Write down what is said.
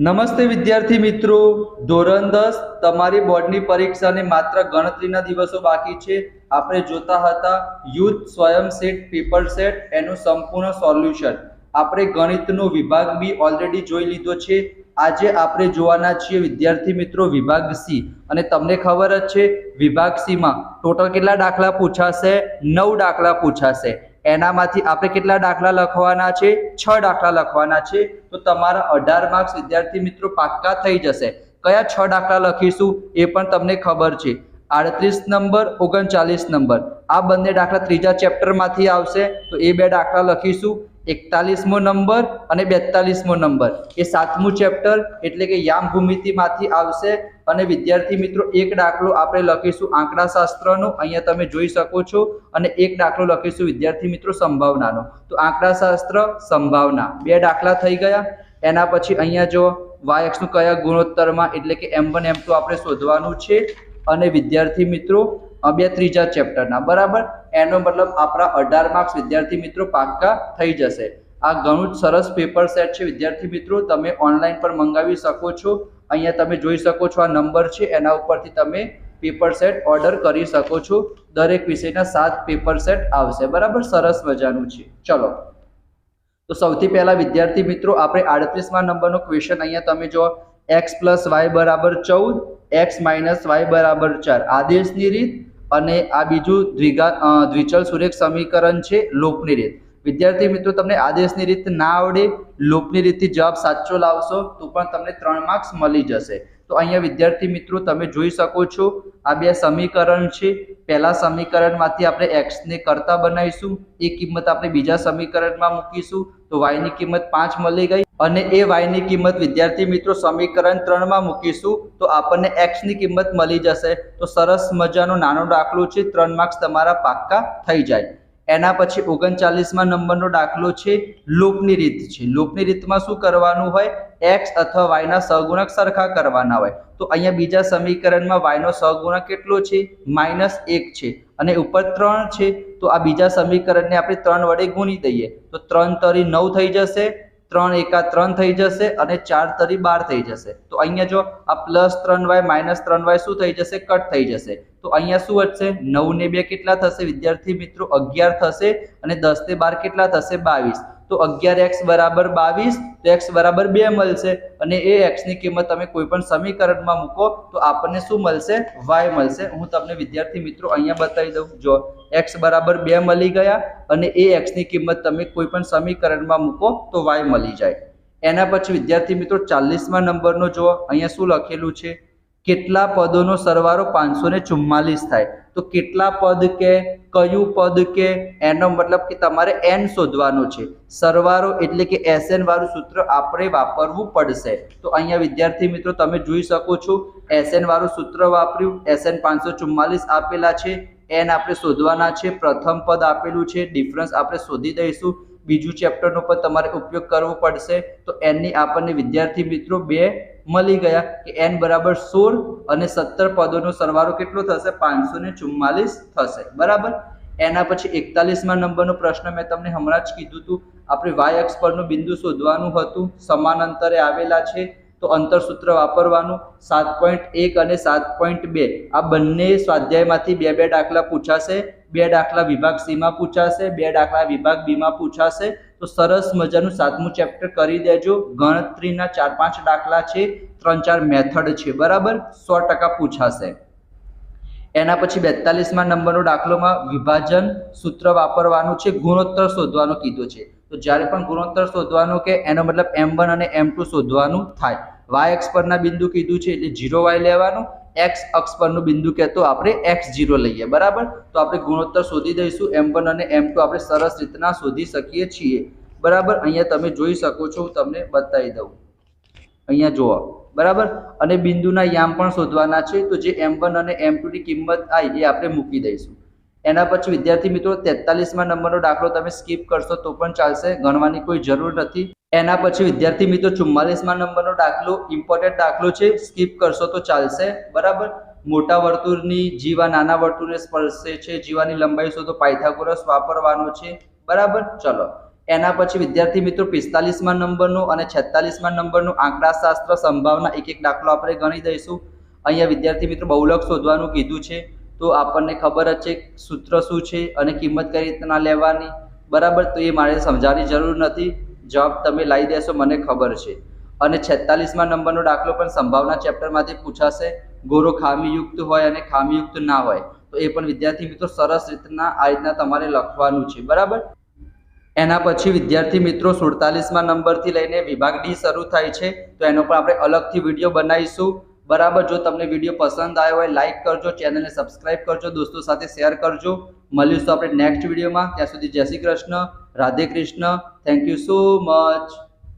નમસ્તે વિદ્યાર્થી મિત્રો, ધોરણ 10 તમારી બોર્ડની પરીક્ષાને માત્ર ગણતરીના દિવસો બાકી છે. આપણે જોતા હતા યુથ સ્વયં સેટ પેપર સેટ એનું સંપૂર્ણ સોલ્યુશન. આપણે ગણિતનો વિભાગ બી ઓલરેડી જોઈ લીધો છે. આજે આપણે જોવાના છીએ વિદ્યાર્થી મિત્રો વિભાગ સી. અને તમને ખબર જ છે વિભાગ સી માં ટોટલ કેટલા દાખલા પૂછાશે? 9 દાખલા પૂછાશે. એનામાંથી આપણે કેટલા દાખલા લખવાના છે? 6 દાખલા લખવાના છે. તો તમારા 18 માર્ક્સ વિદ્યાર્થી મિત્રો પાક્કા થઈ જશે. કયા 6 દાખલા લખીશું એ પણ તમને ખબર છે. 38 નંબર, 39 નંબર, આ બંને દાખલા ત્રીજા ચેપ્ટરમાંથી આવશે. તો એ બે દાખલા લખીશું. 41મો નંબર અને 42મો નંબર એ 7મું ચેપ્ટર એટલે કે યામ ભૂમિતિમાંથી આવશે. અને વિદ્યાર્થી મિત્રો એક દાખલો આપણે લખીશું આંકડાશાસ્ત્રનો, અહીંયા તમે જોઈ શકો છો. અને એક દાખલો લખીશું વિદ્યાર્થી મિત્રો સંભાવનાનો. તો આંકડાશાસ્ત્ર, સંભાવના, બે દાખલા થઈ ગયા. એના પછી અહીંયા જો y અક્ષનું કયા ગુણોત્તરમાં એટલે કે m1 m2 આપણે શોધવાનું છે. અને વિદ્યાર્થી મિત્રો બે ત્રીજા ચેપ્ટરના, બરાબર. એનો મતલબ આપણા 18 માર્ક્સ વિદ્યાર્થી મિત્રો પાક્કા થઈ જશે. આ ઘણું જ સરસ પેપર સેટ છે વિદ્યાર્થી મિત્રો, તમે ઓનલાઈન પર મંગાવી શકો છો. અહીંયા તમે જોઈ શકો છો આ નંબર છે, એના ઉપરથી તમે પેપર સેટ ઓર્ડર કરી શકો છો. દરેક વિષયના 7 પેપર સેટ આવશે, બરાબર. સરસ મજાનું છે. ચલો, તો સૌથી પહેલા વિદ્યાર્થી મિત્રો આપણે 38મા નંબરનો ક્વેશ્ચન અહીંયા તમે જો x + y = 14, x - y = 4 આદેશની રીત. અને આ બીજું દ્વિચલ સુરેખ સમીકરણ છે લોપની રીત. વિદ્યાર્થી મિત્રો તમને આદેશની રીત ના આવડે, લોપની રીતથી જવાબ સાચો લાવશો તો પણ તમને 3 માર્ક્સ મળી જશે. તો અહીંયા વિદ્યાર્થી મિત્રો તમે જોઈ શકો છો આ બે સમીકરણ છે. પહેલા સમીકરણમાંથી આપણે x ને કરતા બનાવીશું, એ કિંમત આપણે બીજા સમીકરણમાં મૂકીશું તો y ની કિંમત 5 મળી ગઈ. અને એ y ની કિંમત વિદ્યાર્થી મિત્રો સમીકરણ 3 માં મૂકીશું તો આપણને x ની કિંમત મળી જશે. તો સરસ મજાનો નાનો દાખલો છે, 3 માર્ક્સ તમારા પાક્કા થઈ જાય. એના પછી 39મા નંબરનો દાખલો છે લોપની રીત છે. લોપની રીતમાં શું કરવાનું હોય? x અથવા y ના સહગુણક સરખા કરવાના હોય. તો અહીંયા બીજા સમીકરણમાં y નો સહગુણક કેટલો છે? -1 છે અને ઉપર 3 છે. તો આ બીજા સમીકરણને આપણે 3 વડે ગુણી દઈએ તો 3 તરી 9 થઈ જશે, 3 એકા 3 થઈ જશે અને 4 તરી 12 થઈ જશે. તો અહીંયા જો આ +3y -3y શું થઈ જશે? કટ થઈ જશે. તો અહીંયા શું વધશે? 9 ને 2 કેટલા થશે વિદ્યાર્થી મિત્રો? 11 થશે. અને 10 ને 12 કેટલા થશે? 22. તો 11x = 22, તો x = 2 મળશે. અને એ x ની કિંમત તમે કોઈ પણ સમીકરણમાં મૂકો તો આપણને શું મળશે? y મળશે. હું તમને વિદ્યાર્થી મિત્રો અહીંયા બતાવી દઉં. જો x = 2 મળી ગયા અને એ x ની કિંમત તમે કોઈ પણ સમીકરણમાં મૂકો તો y મળી જાય. એના પછી વિદ્યાર્થી મિત્રો 40મા નંબરનો જો અહીંયા શું લખેલું છે? કેટલા પદોનો સરવાળો 544 થાય? તો કેટલા પદ કે કયું પદ કે એનો મતલબ કે તમારે n શોધવાનો છે. સરવાળો એટલે કે SN વાળું સૂત્ર આપણે વાપરવું પડશે. તો અહીંયા વિદ્યાર્થી મિત્રો તમે જોઈ શકો છો SN વાળું સૂત્ર વાપર્યું. SN 544 આપેલા છે, n આપણે શોધવાના છે. પ્રથમ પદ આપેલું છે, ડિફરન્સ આપણે શોધી દઈશું. બીજું ચેપ્ટરનો પણ તમારે ઉપયોગ કરવો પડશે. તો n ની આપણને વિદ્યાર્થી મિત્રો 2 મળી ગયા કે n = 16 અને 17 પદોનો સરવાળો કેટલો થશે? 544 થશે, બરાબર. એના પછી 41મા નંબરનો પ્રશ્ન મેં તમને હમણાં જ કીધું હતું. આપણે y અક્ષ પરનું બિંદુ શોધવાનું હતું, સમાન અંતરે આવેલા છે. તો અંતર સૂત્ર વાપરવાનું. 7.1 અને 7.2 આ બંને સ્વાધ્યાયમાંથી બે દાખલા પૂછાશે. 2 દાખલા વિભાગ સી માં પૂછાશે, 2 દાખલા વિભાગ બી માં પૂછાશે. તો સરસ મજાનું 7મું ચેપ્ટર કરી દેજો. ગણતરીના 4-5 દાખલા છે, 3-4 મેથડ છે, બરાબર. 100% પૂછાશે. એના પછી 42મા નંબરનો દાખલોમાં વિભાજન સૂત્ર વાપરવાનું છે, ગુણોત્તર શોધવાનું કીધું છે. તો જ્યારે પણ ગુણોત્તર શોધવાનું કે એનો મતલબ m1 અને m2 શોધવાનું થાય. y અક્ષ પરના બિંદુ કીધું છે એટલે 0y લેવાનું. x અક્ષ પરનું બિંદુ કે તો આપણે x0 લઈએ, બરાબર. તો આપણે ગુણોત્તર શોધી દઈશું. m1 અને m2 આપણે સરસ રીતના શોધી શકીએ છીએ, બરાબર. અહીંયા તમે જોઈ શકો છો, હું તમને બતાવી દઉં. અહીંયા જુઓ, બરાબર. અને બિંદુના યામ પણ શોધવાના છે. તો જે m1 અને m2 ની કિંમત આવી એ આપણે મૂકી દઈશું. એના પછી વિદ્યાર્થી મિત્રો 43મા નંબરનો દાખલો તમે સ્કીપ કરશો તો પણ ચાલશે, ગણવાની કોઈ જરૂર નથી. એના પછી વિદ્યાર્થી મિત્રો 44મા નંબરનો દાખલો ઇમ્પોર્ટન્ટ દાખલો છે, સ્કીપ કરશો તો ચાલશે, બરાબર. મોટા વર્તુળની જીવા નાના વર્તુળને સ્પર્શે છે, જીવાની લંબાઈ શોધો, પાયથાગોરસ વાપરવાનો છે, બરાબર. ચલો, એના પછી વિદ્યાર્થી મિત્રો 45મા નંબરનો અને 46મા નંબરનો આંકડાશાસ્ત્ર સંભાવના એક દાખલો આપણે ગણી દઈશું। અહીંયા વિદ્યાર્થી મિત્રો બહુલક શોધવાનું કીધું છે, તો આપણને ખબર જ છે સૂત્ર શું છે અને કિંમત કઈ રીતના લેવાની, બરાબર। તો એ મારે સમજાવવાની જરૂર નથી, જવાબ તમે લાવી દેશો, મને ખબર છે। અને 46મા નંબરનો દાખલો પણ સંભાવના ચેપ્ટરમાંથી પૂછાશે, ગોરો ખામીયુક્ત હોય અને ખામીયુક્ત ના હોય, તો એ પણ વિદ્યાર્થી મિત્રો સરસ રીતના આ રીતના તમારે લખવાનું છે, બરાબર। એના પછી વિદ્યાર્થી મિત્રો 47મા નંબરથી લઈને વિભાગ ડી શરૂ થાય છે, તો એનો પણ આપણે અલગથી વિડીયો બનાવીશું, બરાબર। જો તમને વિડીયો પસંદ આવ્યો હોય લાઈક કરજો, ચેનલને સબસ્ક્રાઇબ કરજો, દોસ્તો સાથે શેર કરજો। મળીશું આપણે નેક્સ્ટ વિડીયોમાં, ત્યાં સુધી જય Shri Krishna, Radhe Krishna, thank you so much.